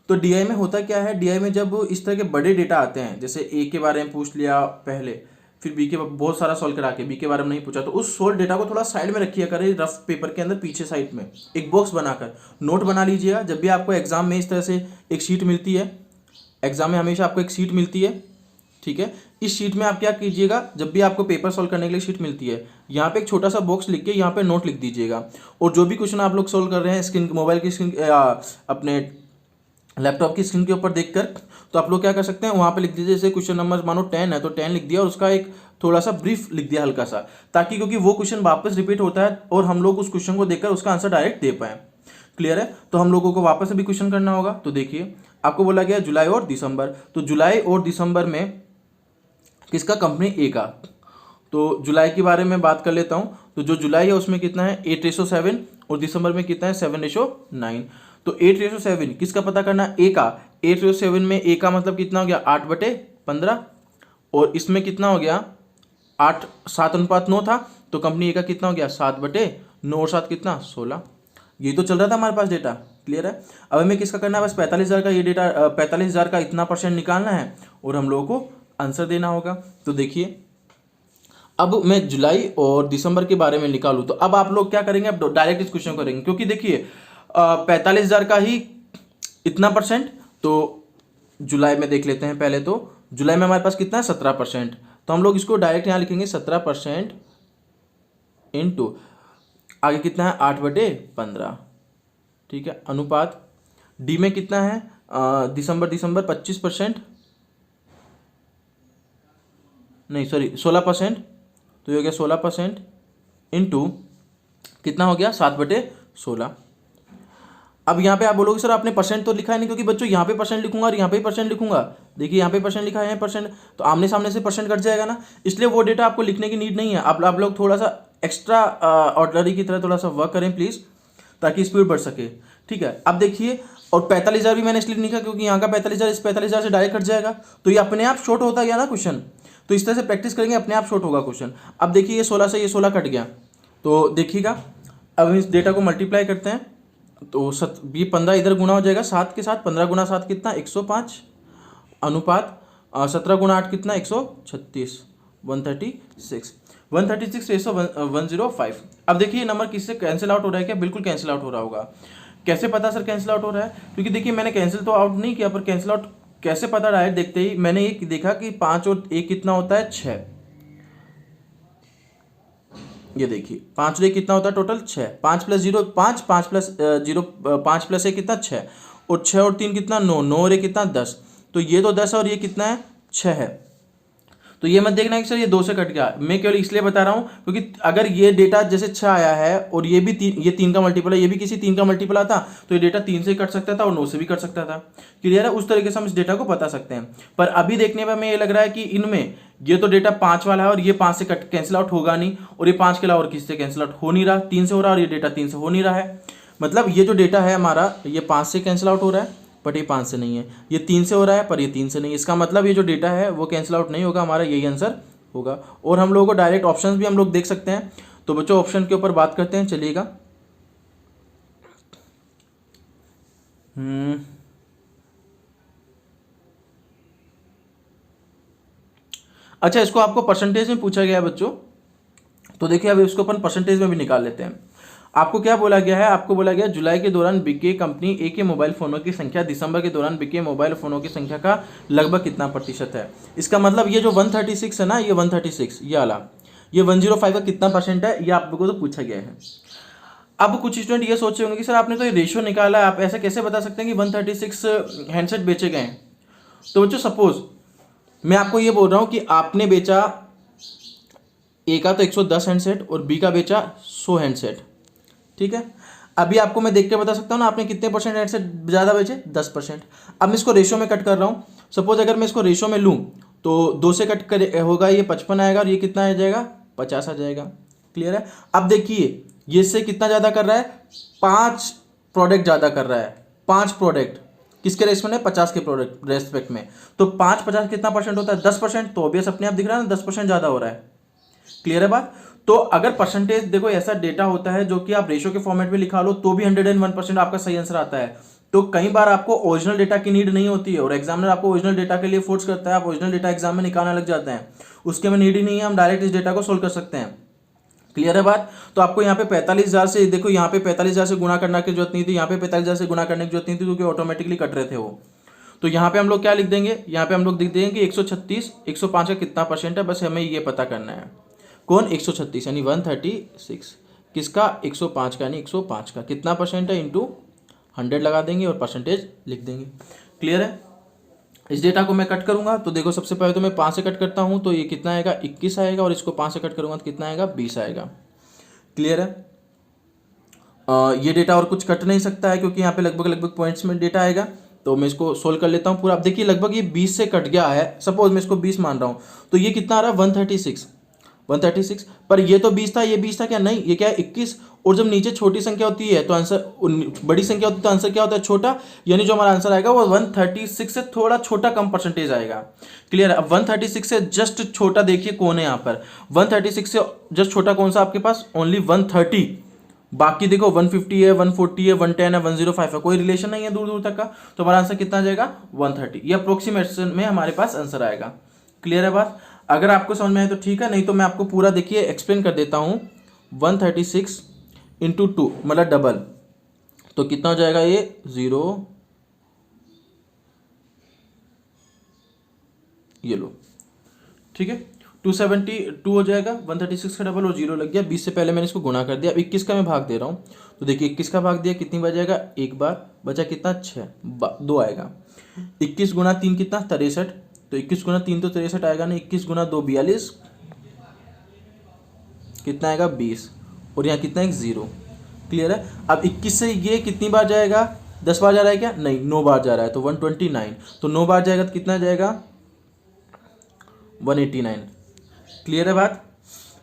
तो डीआई में होता क्या है, डीआई में जब इस तरह के बड़े डेटा आते हैं, जैसे ए के बारे में पूछ लिया पहले, फिर बी के बहुत सारा सॉल्व करा के बी के बारे में नहीं पूछा, तो उस सोल्व डेटा को थोड़ा साइड में रखिए करें, रफ पेपर के अंदर पीछे साइड में एक बॉक्स बनाकर नोट बना लीजिएगा। जब भी आपको एग्जाम में इस तरह से एक शीट मिलती है, एग्जाम में हमेशा आपको एक शीट मिलती है, ठीक है। इस शीट में आप क्या कीजिएगा, जब भी आपको पेपर सॉल्व करने के लिए शीट मिलती है, यहाँ पे एक छोटा सा बॉक्स लिख के यहाँ पे नोट लिख दीजिएगा। और जो भी क्वेश्चन आप लोग सॉल्व कर रहे हैं स्क्रीन, मोबाइल की स्क्रीन, अपने लैपटॉप की स्क्रीन के ऊपर देखकर, तो आप लोग क्या कर सकते हैं, वहाँ पे लिख दीजिए, जैसे क्वेश्चन नंबर मानो 10 है तो 10 लिख दिया और उसका एक थोड़ा सा ब्रीफ लिख दिया हल्का सा, ताकि क्योंकि वो क्वेश्चन वापस रिपीट होता है और हम लोग उस क्वेश्चन को देखकर उसका आंसर डायरेक्ट दे पाए। क्लियर है। तो हम लोगों को वापस अभी क्वेश्चन करना होगा। तो देखिए आपको बोला गया जुलाई और दिसंबर, तो जुलाई और दिसंबर में किसका, कंपनी ए का। तो जुलाई के बारे में बात कर लेता हूँ। तो जो जुलाई है उसमें कितना है 8:7 और दिसंबर में कितना है 7:9। तो 8:7 किसका पता करना है, ए का। 8:7 में ए का मतलब कितना हो गया 8/15 और इसमें कितना हो गया 7:9 था, तो कंपनी ए का कितना हो गया 7/9 और 7 कितना 16। ये तो चल रहा था हमारे पास डेटा। क्लियर है। अब हमें किसका करना है, बस 45,000 का ये डेटा, 45,000 का इतना % निकालना है और हम लोगों को आंसर देना होगा। तो देखिए अब मैं जुलाई और दिसंबर के बारे में निकालूं, तो अब आप लोग क्या करेंगे, अब डायरेक्ट इस क्वेश्चन करेंगे, क्योंकि देखिए 45,000 का ही इतना %, तो जुलाई में देख लेते हैं पहले। तो जुलाई में हमारे पास कितना है 17%, तो हम लोग इसको डायरेक्ट यहाँ लिखेंगे 17% इंटू आगे कितना है 8/15, ठीक है, अनुपात डी में कितना है दिसंबर 25%, नहीं सॉरी 16%, तो ये हो गया 16% इंटू कितना हो गया 7/16। अब यहाँ पे आप बोलोगे सर आपने % तो लिखा है नहीं, क्योंकि बच्चों यहाँ पे % लिखूंगा और यहाँ पे % लिखूंगा, देखिए यहाँ पे % लिखा है %, तो आमने सामने से % कट जाएगा ना, इसलिए वो डेटा आपको लिखने की नीड नहीं है। आप लोग थोड़ा सा एक्स्ट्रा ऑर्डिनरी की तरह थोड़ा सा वर्क करें प्लीज़, ताकि स्पीड बढ़ सके, ठीक है। अब देखिए, और 45,000 भी मैंने इसलिए लिखा क्योंकि यहाँ का 45,000 इस 45,000 से डायरेक्ट कट जाएगा, तो ये अपने आप शॉर्ट होता गया ना क्वेश्चन। तो इस तरह से प्रैक्टिस करेंगे अपने आप शॉर्ट होगा क्वेश्चन। अब देखिए ये 16 से ये 16 कट गया, तो देखिएगा अब इस डेटा को मल्टीप्लाई करते हैं, तो ये 15 इधर गुना हो जाएगा 7 के साथ, 15 गुना 7 कितना 105, अनुपात 17 गुना 8 कितना 136, 136 रेशो 105। अब देखिए नंबर किससे कैंसिल आउट हो रहा है, क्या बिल्कुल कैंसिल आउट हो रहा होगा। कैसे पता सर कैंसिल आउट हो रहा है, क्योंकि देखिए मैंने कैंसिल तो आउट नहीं किया, पर कैंसिल आउट कैसे पता डायरेक्ट देखते ही मैंने ये देखा कि 5 और 1 कितना होता है 6। ये देखिए 5 और 1 कितना होता है टोटल 6, 5 + 0 5, 5 + 0 5 + 1 कितना 6, और 6 और 3 कितना 9, 9 और 1 कितना 10, तो ये तो 10 और ये कितना है 6 है। तो ये मत देखना कि सर ये 2 से कट गया, मैं केवल इसलिए बता रहा हूँ क्योंकि अगर ये डेटा जैसे 6 आया है और ये भी 3, ये 3 का मल्टीपल है, ये भी किसी 3 का मल्टीपल आता, तो ये डेटा 3 से कट सकता था और 9 से भी कट सकता था। क्लियर है। उस तरीके से हम इस डेटा को बता सकते हैं। पर अभी देखने में हमें ये लग रहा है कि इनमें ये तो डेटा 5 वाला है और ये 5 से कट कैंसिल आउट होगा नहीं, और ये 5 के अलावा और किसी से कैंसिल आउट हो नहीं रहा, 3 से हो रहा, और ये डेटा 3 से हो नहीं रहा है। मतलब ये जो डेटा है हमारा ये 5 से कैंसिल आउट हो रहा है, बट ये 5 से नहीं है, ये 3 से हो रहा है पर ये 3 से नहीं है। इसका मतलब ये जो डेटा है वो कैंसिल आउट नहीं होगा, हमारा यही आंसर होगा। और हम लोगों को डायरेक्ट ऑप्शंस भी हम लोग देख सकते हैं। तो बच्चों ऑप्शन के ऊपर बात करते हैं, चलिएगा। अच्छा, इसको आपको परसेंटेज में पूछा गया है बच्चों, तो देखिए अब इसको अपन परसेंटेज में भी निकाल लेते हैं। आपको क्या बोला गया है, आपको बोला गया जुलाई के दौरान बिके कंपनी ए के मोबाइल फोनों की संख्या दिसंबर के दौरान बिके मोबाइल फोनों की संख्या का लगभग कितना % है। इसका मतलब ये जो 136 है ना, ये 136 ये वाला, ये 105 का कितना % है, ये आप लोगों को तो पूछा गया है। अब कुछ स्टूडेंट ये सोचे होंगे कि सर आपने तो ये रेशियो निकाला है, आप ऐसा कैसे बता सकते हैं कि 136 हैंडसेट बेचे गए हैं। तो बच्चों सपोज मैं आपको ये बोल रहा हूँ कि आपने बेचा ए का तो 110 हैंडसेट और बी का बेचा 100 हैंडसेट, ठीक है। अभी आपको मैं देख के बता सकता हूँ ना आपने कितने % हैंडसेट ज़्यादा बेचे, 10%। अब मैं इसको रेशो में कट कर रहा हूँ। सपोज अगर मैं इसको रेशो में लूँ तो 2 से कट कर होगा, ये 55 आएगा और ये कितना आ जाएगा 50 आ जाएगा। क्लियर है। अब देखिए ये इससे कितना ज़्यादा कर रहा है, 5 प्रोडक्ट ज़्यादा कर रहा है, 5 प्रोडक्ट किसके रेस्पेक्ट में, 50 के प्रोडक्ट रेस्पेक्ट में, तो 5 50 कितना परसेंट होता है, 10%, तो ऑब्वियस अपने आप दिख रहा है ना 10% ज़्यादा हो रहा है। क्लियर है बात। तो अगर परसेंटेज देखो ऐसा डेटा होता है जो कि आप रेशो के फॉर्मेट में लिखा लो तो भी 101% आपका सही आंसर आता है। तो कई बार आपको ओरिजिनल डेटा की नीड नहीं होती है और एग्जामिनर आपको ओरिजिनल डेटा के लिए फोर्स करता है, आप ओरिजिनल डेटा एग्जाम में निकालने लग जाते हैं, उसके में नीड ही नहीं है, हम डायरेक्ट इस डेटा को सोल्व कर सकते हैं। क्लियर है बात। तो आपको यहाँ पे 45,000 से देखो, यहाँ पे 45,000 से गुणा करने की जरूरत नहीं थी, यहाँ पे 45,000 से गुणा करने की जरूरत नहीं थी क्योंकि ऑटोमेटिकली कट रहे थे वो। तो यहाँ पे हम लोग क्या लिख देंगे, यहाँ पे हम लोग लिख देंगे कि 136 105 का कितना परसेंट है, बस हमें ये पता करना है। कौन 136 यानी 136 किसका, 105 का यानी 105 का कितना परसेंट है, इंटू 100 लगा देंगे और परसेंटेज लिख देंगे। क्लियर है। इस डेटा को मैं कट करूंगा तो देखो सबसे पहले तो मैं 5 से कट करता हूं तो ये कितना आएगा, 21 आएगा, और इसको 5 से कट करूंगा तो कितना आएगा, 20 आएगा। क्लियर है। ये डेटा और कुछ कट नहीं सकता है क्योंकि यहाँ पे लगभग पॉइंट्स में डेटा आएगा। तो मैं इसको सोल्व कर लेता हूँ पूरा। अब देखिए लगभग ये 20 से कट गया है, सपोज मैं इसको 20 मान रहा हूँ, तो ये कितना आ रहा है 136, पर ये तो 20 था, ये 20 था क्या, नहीं ये क्या है 21। और जब नीचे छोटी संख्या होती है तो आंसर, बड़ी संख्या होती है तो आंसर क्या होता है, छोटा, यानी जो हमारा आंसर आएगा वो 136 से थोड़ा छोटा कम परसेंटेज आएगा। क्लियर है। अब 136 से जस्ट छोटा देखिए कौन है यहाँ पर, 136 से जस्ट छोटा कौन सा आपके पास, ओनली 130। बाकी देखो 150 है, 140 है, 110 है, 105 है, कोई रिलेशन नहीं है दूर दूर तक का। तो हमारा आंसर कितना आ जाएगा 130, ये अप्रोक्सीमेशन में हमारे पास आंसर आएगा। क्लियर है बात। अगर आपको समझ में आए तो ठीक है, नहीं तो मैं आपको पूरा देखिए एक्सप्लेन कर देता हूं। 136 इंटू 2 मतलब डबल, तो कितना हो जाएगा ये 0, ये लो, ठीक है 272 हो जाएगा, 136 का डबल और 0 लग गया। 20 से पहले मैंने इसको गुणा कर दिया। अब 21 का मैं भाग दे रहा हूँ तो देखिए 21 का भाग दिया कितनी बार जाएगा, एक बार, बचा कितना 6, 2 आएगा। 21 गुणा 3 कितना 63, तो 21 गुणा 3 तो 63 आएगा ना, 21 गुणा 2 42, कितना आएगा 20, और यहाँ कितना एक 0। क्लियर है। अब 21 से ये कितनी बार जाएगा, 10 बार जा रहा है क्या, नहीं 9 बार जा रहा है, तो 129, तो 9 बार जाएगा तो कितना जाएगा 189। क्लियर है बात।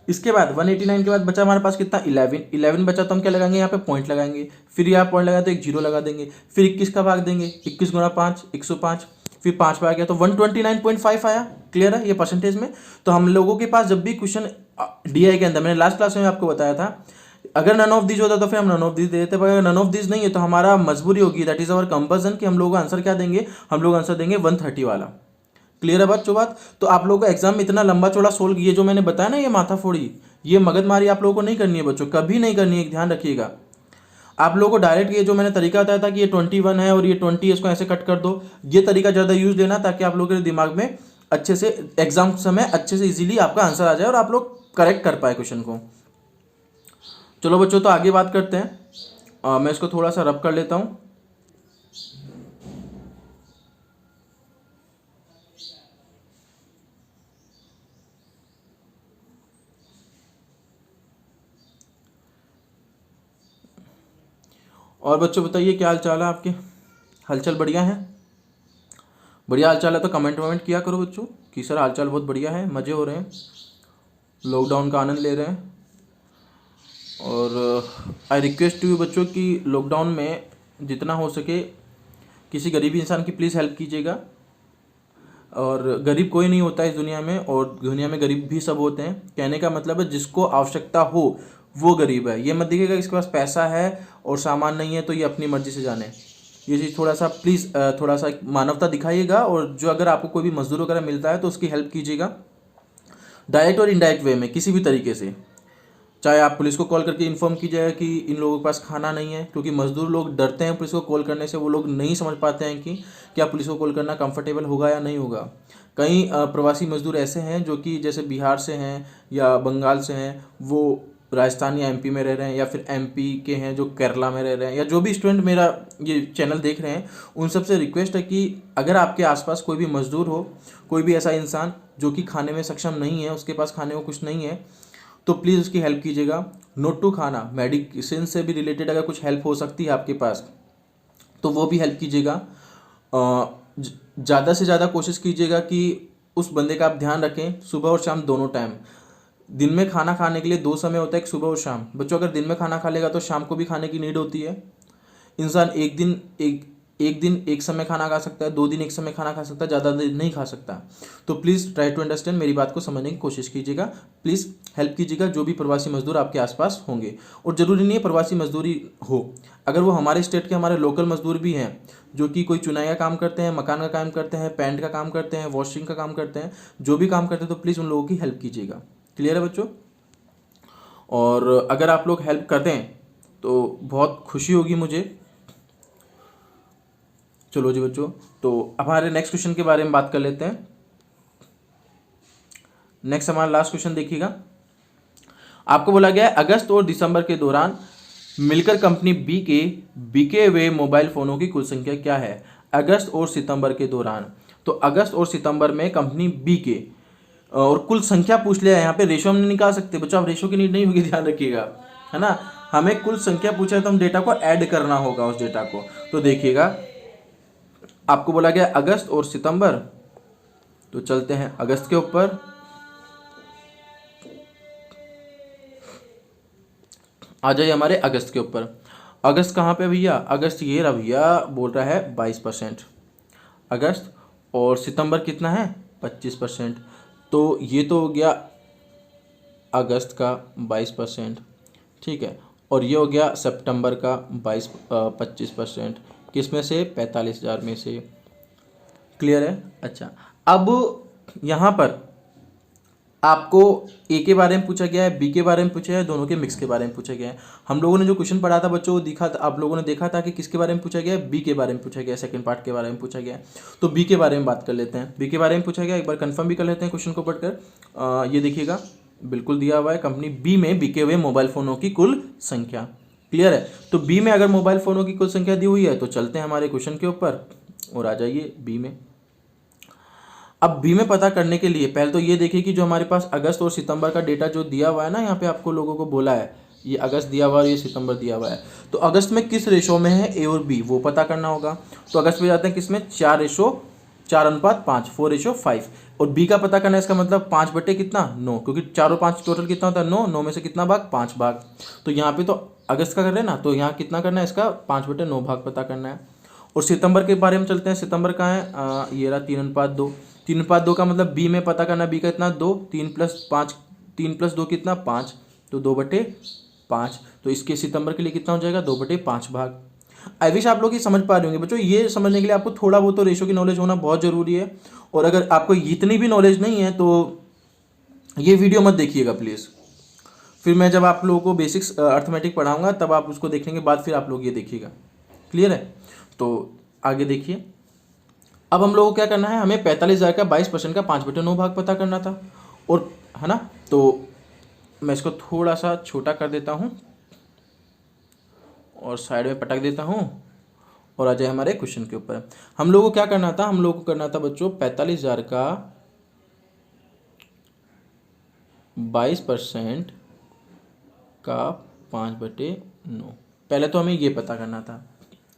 इसके बाद 189 के बाद बचा हमारे पास कितना 11 बचा, तो हम क्या लगाएंगे यहाँ पे पॉइंट लगाएंगे, फिर यहाँ पॉइंट लगाए तो एक 0 लगा देंगे, फिर 21 का भाग देंगे, 21 गुणा 5 105, फिर 5 पे आ गया तो 129.5 आया। क्लियर है ये परसेंटेज में। तो हम लोगों के पास जब भी क्वेश्चन डीआई के अंदर, मैंने लास्ट क्लास में आपको बताया था, अगर नन ऑफ दीज होता तो फिर हम नन ऑफ दीज देते, पर अगर नन ऑफ दीज नहीं है तो हमारा मजबूरी होगी, दैट इज अवर कंपल्सन, कि हम लोग आंसर क्या देंगे, हम लोग आंसर देंगे 130 वाला। क्लियर है बच्चों बात। तो आप लोगों को एग्जाम में इतना लंबा चौड़ा सोल्व, ये जो मैंने बताया ना, ये माथाफोड़ी, ये मगजमारी आप लोगों को नहीं करनी है बच्चों, कभी नहीं करनी है, ध्यान रखिएगा। आप लोगों को डायरेक्ट ये जो मैंने तरीका बताया था कि ये 21 है और ये 20 है, इसको ऐसे कट कर दो, ये तरीका ज़्यादा यूज देना ताकि आप लोगों के दिमाग में अच्छे से एग्जाम समय अच्छे से इजीली आपका आंसर आ जाए और आप लोग करेक्ट कर पाए क्वेश्चन को। चलो बच्चों तो आगे बात करते हैं। मैं इसको थोड़ा सा रब कर लेता हूँ। और बच्चों बताइए क्या हाल चाल है आपके, हालचाल बढ़िया है, बढ़िया हालचाल है तो कमेंट वमेंट किया करो बच्चों कि सर हालचाल बहुत बढ़िया है, मज़े हो रहे हैं, लॉकडाउन का आनंद ले रहे हैं। और आई रिक्वेस्ट यू बच्चों कि लॉकडाउन में जितना हो सके किसी गरीब इंसान की प्लीज़ हेल्प कीजिएगा। और गरीब कोई नहीं होता इस दुनिया में, और दुनिया में गरीब भी सब होते हैं। कहने का मतलब है जिसको आवश्यकता हो वो गरीब है। ये मत देखिएगा इसके पास पैसा है और सामान नहीं है तो ये अपनी मर्जी से जाने। ये चीज़ थोड़ा सा प्लीज़ थोड़ा सा मानवता दिखाइएगा। और जो अगर आपको कोई भी मजदूर वगैरह मिलता है तो उसकी हेल्प कीजिएगा, डायरेक्ट और इनडायरेक्ट वे में, किसी भी तरीके से। चाहे आप पुलिस को कॉल करके इन्फॉर्म कीजिएगा कि इन लोगों के पास खाना नहीं है, क्योंकि मजदूर लोग डरते हैं पुलिस को कॉल करने से, वो लोग नहीं समझ पाते हैं कि क्या पुलिस को कॉल करना कंफर्टेबल होगा या नहीं होगा। कई प्रवासी मजदूर ऐसे हैं जो कि जैसे बिहार से हैं या बंगाल से हैं, वो राजस्थान या एमपी में रह रहे हैं, या फिर एमपी के हैं जो केरला में रह रहे हैं, या जो भी स्टूडेंट मेरा ये चैनल देख रहे हैं उन सबसे रिक्वेस्ट है कि अगर आपके आसपास कोई भी मजदूर हो, कोई भी ऐसा इंसान जो कि खाने में सक्षम नहीं है, उसके पास खाने को कुछ नहीं है, तो प्लीज़ उसकी हेल्प कीजिएगा। नोट टू खाना, मेडिसिन से भी रिलेटेड अगर कुछ हेल्प हो सकती है आपके पास तो वो भी हेल्प कीजिएगा। ज़्यादा से ज़्यादा कोशिश कीजिएगा कि उस बंदे का आप ध्यान रखें, सुबह और शाम दोनों टाइम। दिन में खाना खाने के लिए 2 समय होता है, एक सुबह और शाम। बच्चों अगर दिन में खाना खा लेगा तो शाम को भी खाने की नीड होती है। इंसान एक दिन एक एक दिन एक समय खाना खा सकता है, 2 दिन एक समय खाना खा सकता है, ज़्यादा दिन नहीं खा सकता। तो प्लीज़ ट्राई टू अंडरस्टैंड, मेरी बात को समझने की कोशिश कीजिएगा। प्लीज़ हेल्प कीजिएगा जो भी प्रवासी मजदूर आपके आसपास होंगे। और ज़रूरी नहीं है प्रवासी मजदूरी हो, अगर वो हमारे स्टेट के हमारे लोकल मजदूर भी हैं जो कि कोई चुनाई का काम करते हैं, मकान का काम करते हैं, पेंट का काम करते हैं, वॉशिंग का काम करते हैं, जो भी काम करते हैं, तो प्लीज़ उन लोगों की हेल्प कीजिएगा। क्लियर है बच्चों? और अगर आप लोग हेल्प कर दें तो बहुत खुशी होगी मुझे। चलो जी बच्चों, तो हमारे नेक्स्ट क्वेश्चन के बारे में बात कर लेते हैं। नेक्स्ट हमारा लास्ट क्वेश्चन देखिएगा। आपको बोला गया है अगस्त और दिसंबर के दौरान मिलकर कंपनी बी के बिके हुए मोबाइल फोनों की कुल संख्या क्या है? अगस्त और सितंबर के दौरान, तो अगस्त और सितंबर में कंपनी बी के और कुल संख्या पूछ लिया है। यहाँ पे रेशो हम नहीं निकाल सकते बच्चों, आप रेशो की नीड नहीं होगी, ध्यान रखिएगा, है ना। हमें कुल संख्या पूछा है तो हम डेटा को ऐड करना होगा उस डेटा को। तो देखिएगा, आपको बोला गया अगस्त और सितंबर, तो चलते हैं अगस्त के ऊपर। आ जाइए हमारे अगस्त के ऊपर। अगस्त कहाँ पे भैया? अगस्त ये रहा भैया, बोल रहा है 22% अगस्त, और सितंबर कितना है? 25%। तो ये तो हो गया अगस्त का 22%, ठीक है। और ये हो गया सितंबर का 25%, किस में से? 45,000 में से। क्लियर है? अच्छा, अब यहाँ पर आपको ए के बारे में पूछा गया है, बी के बारे में पूछा है, दोनों के मिक्स के बारे में पूछा गया है। हम लोगों ने जो क्वेश्चन पढ़ा था बच्चों, वो दिखा था, आप लोगों ने देखा था कि किसके बारे में पूछा गया है? बी के बारे में पूछा गया है, सेकंड पार्ट के बारे में पूछा गया है। तो बी के बारे में बात कर लेते हैं। बी के बारे में पूछा गया, एक बार कंफर्म भी कर लेते हैं क्वेश्चन को पढ़कर। ये देखिएगा, बिल्कुल दिया हुआ है, कंपनी बी में बिके हुए मोबाइल फ़ोनों की कुल संख्या। क्लियर है? तो बी में अगर मोबाइल फ़ोनों की कुल संख्या दी हुई है तो चलते हैं हमारे क्वेश्चन के ऊपर और आ जाइए बी में। अब बी में पता करने के लिए पहले तो ये देखिए कि जो हमारे पास अगस्त और सितंबर का डेटा जो दिया हुआ है ना, यहाँ पे आपको लोगों को बोला है ये अगस्त दिया हुआ है और ये सितंबर दिया हुआ है, तो अगस्त में किस रेशो में है ए और बी, वो पता करना होगा। तो अगस्त में जाते हैं किस में? 4:4:5, 4:5। और बी का पता करना है, इसका मतलब 5 बटे कितना? 9, क्योंकि 4 और 5 टोटल कितना होता है? 9। 9 में से कितना भाग? 5 भाग। तो यहाँ पे तो अगस्त का कर रहे हैं ना, तो यहाँ कितना करना है? इसका 5/9 भाग पता करना है। और सितंबर के बारे में चलते हैं। सितंबर कहाँ है? ये रहा 3:2। 3:2 का मतलब बी में पता करना, बी का इतना 2, 3+5, 3+2 कितना? 5, तो 2/5। तो इसके सितंबर के लिए कितना हो जाएगा? 2/5 भाग। आई विश आप लोग ये समझ पा रहे होंगे बच्चों। ये समझने के लिए आपको थोड़ा बहुत तो रेशो की नॉलेज होना बहुत ज़रूरी है, और अगर आपको इतनी भी नॉलेज नहीं है तो ये वीडियो मत देखिएगा प्लीज़। फिर मैं जब आप लोगों को बेसिक्स अर्थमेटिक पढ़ाऊंगा तब आप उसको देखने के बाद फिर आप लोग ये देखिएगा। क्लियर है? तो आगे देखिए, अब हम लोगों को क्या करना है? हमें 45,000 का 22% का 5/9 भाग पता करना था, और है ना। तो मैं इसको थोड़ा सा छोटा कर देता हूँ और साइड में पटक देता हूँ और आ जाए हमारे क्वेश्चन के ऊपर। हम लोगों को क्या करना था? हम लोगों को करना था बच्चों 45,000 का 22% का 5/9। पहले तो हमें ये पता करना था,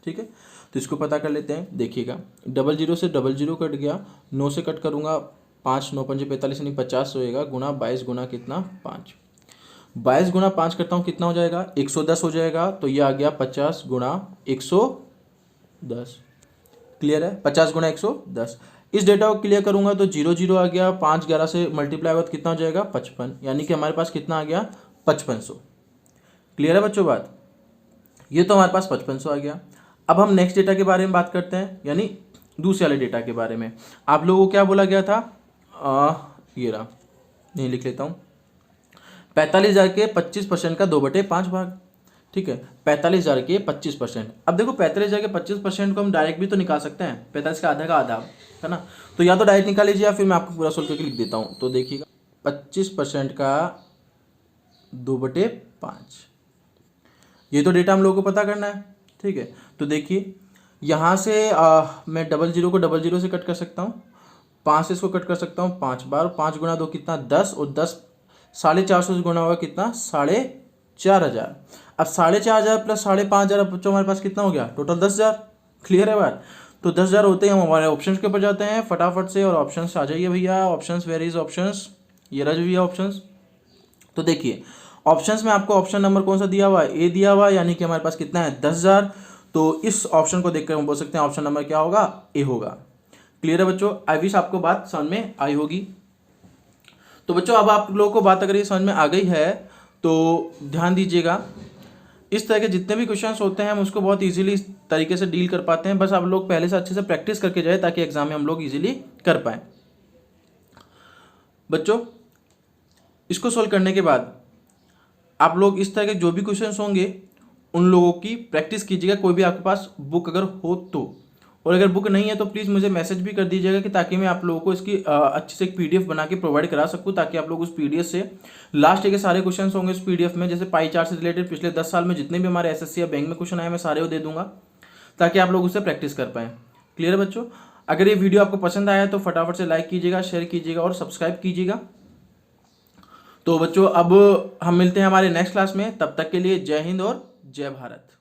ठीक है। तो इसको पता कर लेते हैं। देखिएगा, 00 से 00 कट गया, 9 से कट करूँगा 5, 9 5 45 यानी 50 होएगा, गुना 22 गुना कितना? 5। 22 गुना 5 करता हूँ, कितना हो जाएगा? 110 हो जाएगा। तो ये आ गया 50 गुना 110। क्लियर है? 50 गुना 110। इस डेटा को क्लियर करूंगा तो 0 आ गया, 5 11 से मल्टीप्लाई हुआ तो कितना हो जाएगा? 55। यानी कि हमारे पास कितना आ गया? 5500। क्लियर है बच्चों बात? ये तो हमारे पास 5500 आ गया। अब हम नेक्स्ट डेटा के बारे में बात करते हैं, यानी दूसरे वाले डेटा के बारे में। आप लोगों को क्या बोला गया था? ये रहा, नहीं लिख लेता हूँ। 45,000 के 25% का 2/5 भाग, ठीक है। 45,000 के 25%। अब देखो 45,000 के 25% को हम डायरेक्ट भी तो निकाल सकते हैं, 45 का आधा, है ना। तो या तो डायरेक्ट निकाल लीजिए या फिर मैं आपको पूरा सोल्व करके लिख देता हूँ। तो देखिएगा, 25% का 2/5, ये तो डेटा हम लोगों को पता करना है, ठीक है। तो देखिए, यहाँ से मैं 00 को 00 से कट कर सकता हूँ, 5 से इसको कट कर सकता हूँ 5 बार, 5 गुना 2 कितना? 10, और 10 450 से गुना होगा कितना? 4,500। अब 4,500 प्लस 5,500 बच्चों हमारे पास कितना हो गया? टोटल 10,000। क्लियर है बात? तो 10,000 होते ही हम हमारे ऑप्शंस के ऊपर जाते हैं फटाफट से, और ऑप्शंस आ जाइए भैया। Options, where is options? ये रहा भैया ऑप्शंस। तो देखिए, ऑप्शंस में आपको ऑप्शन नंबर कौन सा दिया हुआ है? ए दिया हुआ है, यानी कि हमारे पास कितना है? 10,000। तो इस ऑप्शन को देखकर हम बोल सकते हैं ऑप्शन नंबर क्या होगा, ए होगा। क्लियर है बच्चों, आई विश आपको बात समझ में आई होगी। तो बच्चों अब आप लोगों को बात अगर ये समझ में आ गई है तो ध्यान दीजिएगा, इस तरह के जितने भी क्वेश्चंस होते हैं हम उसको बहुत इजीली इस तरीके से डील कर पाते हैं। बस आप लोग पहले से अच्छे से प्रैक्टिस करके जाए ताकि एग्जाम में हम लोग इजीली कर पाएं। बच्चों इसको सोल्व करने के बाद आप लोग इस तरह के जो भी क्वेश्चंस होंगे उन लोगों की प्रैक्टिस कीजिएगा, कोई भी आपके पास बुक अगर हो तो, और अगर बुक नहीं है तो प्लीज़ मुझे मैसेज भी कर दीजिएगा कि ताकि मैं आप लोगों को इसकी अच्छे से एक पीडीएफ बना के प्रोवाइड करा सकूं, ताकि आप लोग उस पीडीएफ से लास्ट के सारे क्वेश्चंस होंगे उस पीडीएफ में, जैसे पाई चार्ट से रिलेटेड पिछले 10 साल में जितने भी हमारे एसएससी या बैंक में क्वेश्चन आए मैं सारे वो दे दूंगा ताकि आप लोग उससे प्रैक्टिस कर पाएँ। क्लियर है बच्चों, अगर ये वीडियो आपको पसंद आया तो फटाफट से लाइक कीजिएगा, शेयर कीजिएगा और सब्सक्राइब कीजिएगा। तो बच्चों अब हम मिलते हैं हमारे नेक्स्ट क्लास में, तब तक के लिए जय हिंद और जय भारत।